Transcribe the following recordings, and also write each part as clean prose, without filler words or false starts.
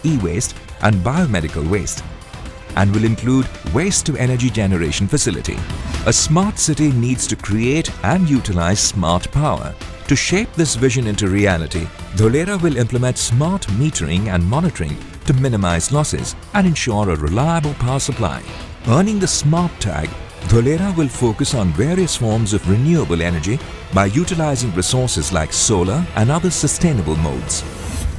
e-waste and biomedical waste, and will include waste-to-energy generation facility. A smart city needs to create and utilize smart power. To shape this vision into reality, Dholera will implement smart metering and monitoring to minimize losses and ensure a reliable power supply. Earning the smart tag, Dholera will focus on various forms of renewable energy by utilizing resources like solar and other sustainable modes.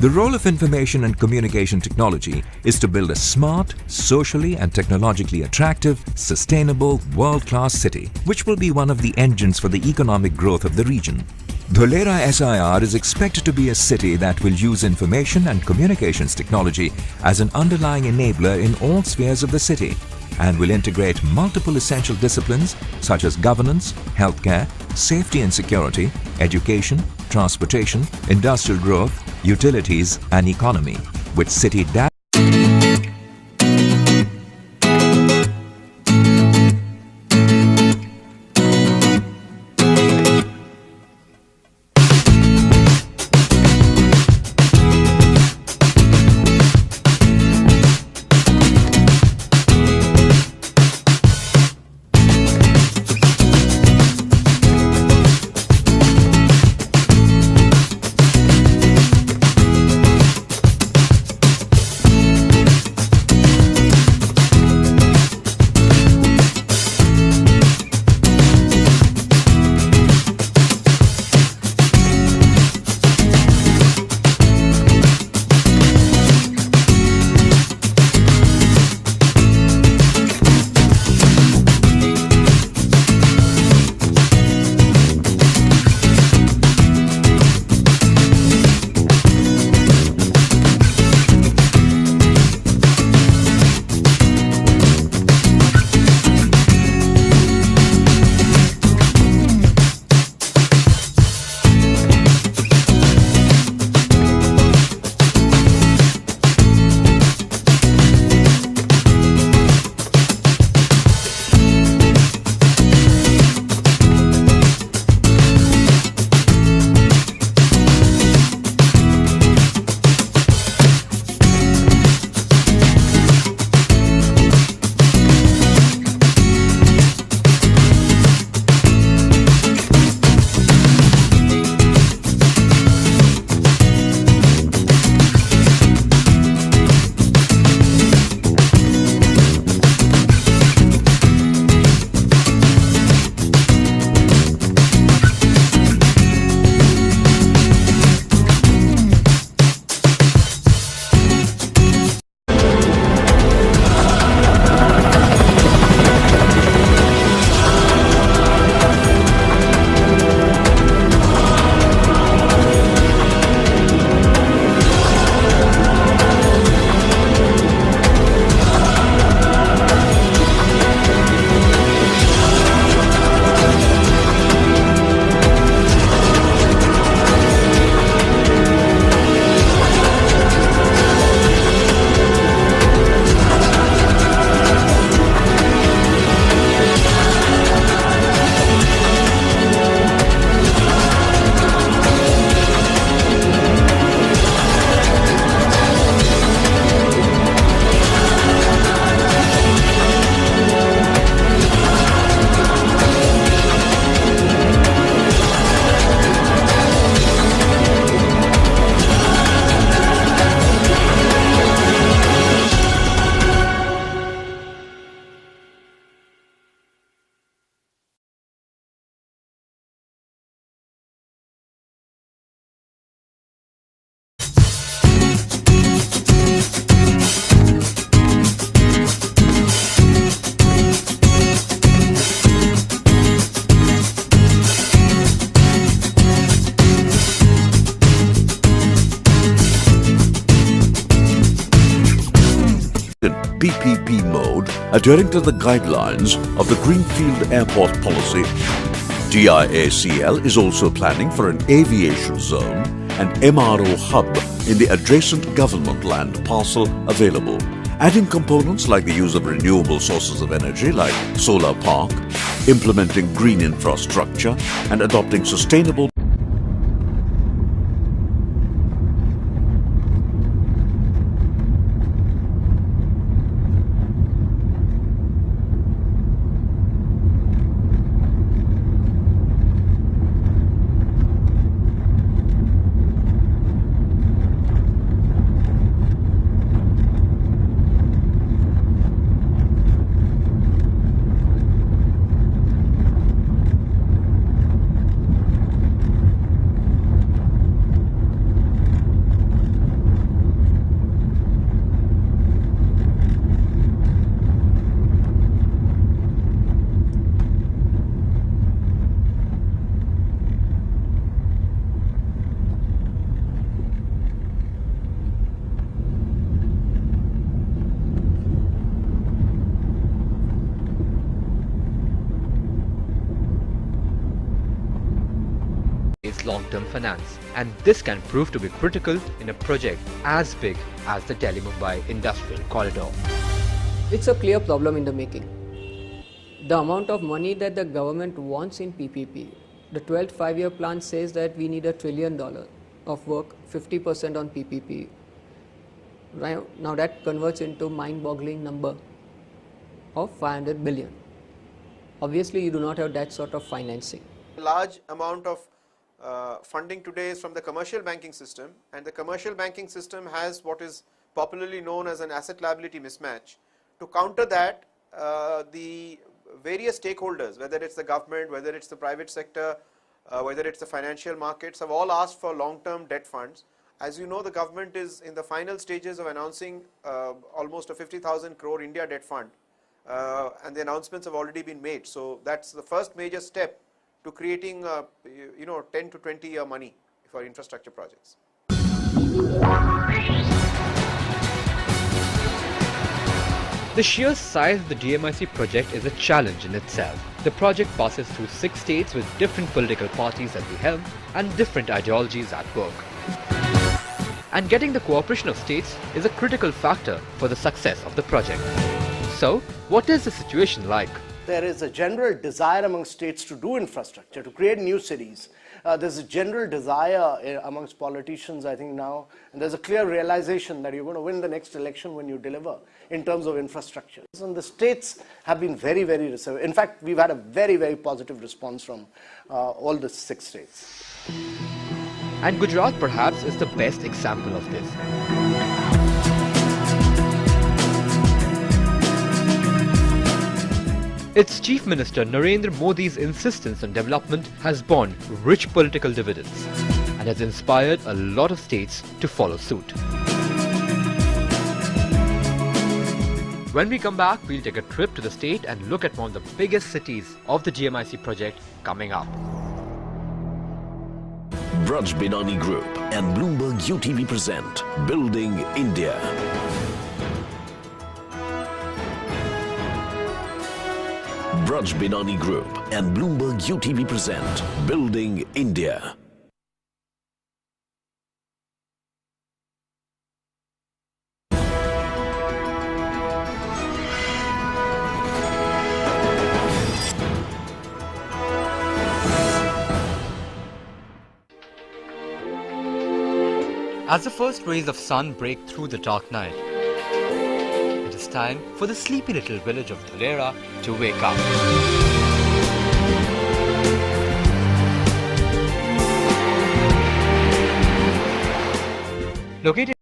The role of information and communication technology is to build a smart, socially and technologically attractive, sustainable, world-class city, which will be one of the engines for the economic growth of the region. Dholera SIR is expected to be a city that will use information and communications technology as an underlying enabler in all spheres of the city and will integrate multiple essential disciplines such as governance, healthcare, safety and security, education, transportation, industrial growth, utilities and economy, with city PPP mode, adhering to the guidelines of the Greenfield Airport Policy. DIACL is also planning for an aviation zone and MRO hub in the adjacent government land parcel available, adding components like the use of renewable sources of energy like solar park, implementing green infrastructure and adopting sustainable long-term finance, and this can prove to be critical in a project as big as the Delhi-Mumbai Industrial Corridor. It's a clear problem in the making. The amount of money that the government wants in PPP, the 12th five-year plan says that we need $1 trillion of work, 50% on PPP. Now that converts into mind-boggling number of 500 billion. Obviously, you do not have that sort of financing. A large amount of funding today is from the commercial banking system, and the commercial banking system has what is popularly known as an asset liability mismatch. To counter that, the various stakeholders, whether it's the government, whether it's the private sector, whether it's the financial markets, have all asked for long-term debt funds. As you know, the government is in the final stages of announcing almost a 50,000 crore India debt fund, and the announcements have already been made. So that's the first major step to creating 10 to 20 year money for infrastructure projects. The sheer size of the DMIC project is a challenge in itself. The project passes through 6 states with different political parties at the helm and different ideologies at work. And getting the cooperation of states is a critical factor for the success of the project. So, what is the situation like? There is a general desire among states to do infrastructure, to create new cities. There's a general desire amongst politicians, I think now, and there's a clear realization that you're going to win the next election when you deliver in terms of infrastructure. And the states have been very, very receptive. In fact, we've had a very, very positive response from all the 6 states. And Gujarat perhaps is the best example of this. Its Chief Minister Narendra Modi's insistence on development has borne rich political dividends and has inspired a lot of states to follow suit. When we come back, we'll take a trip to the state and look at one of the biggest cities of the GMIC project coming up. Braj Binani Group and Bloomberg UTV present Building India. Braj Binani Group and Bloomberg UTV present Building India. As the first rays of sun break through the dark night, it is time for the sleepy little village of Dholera to wake up. Located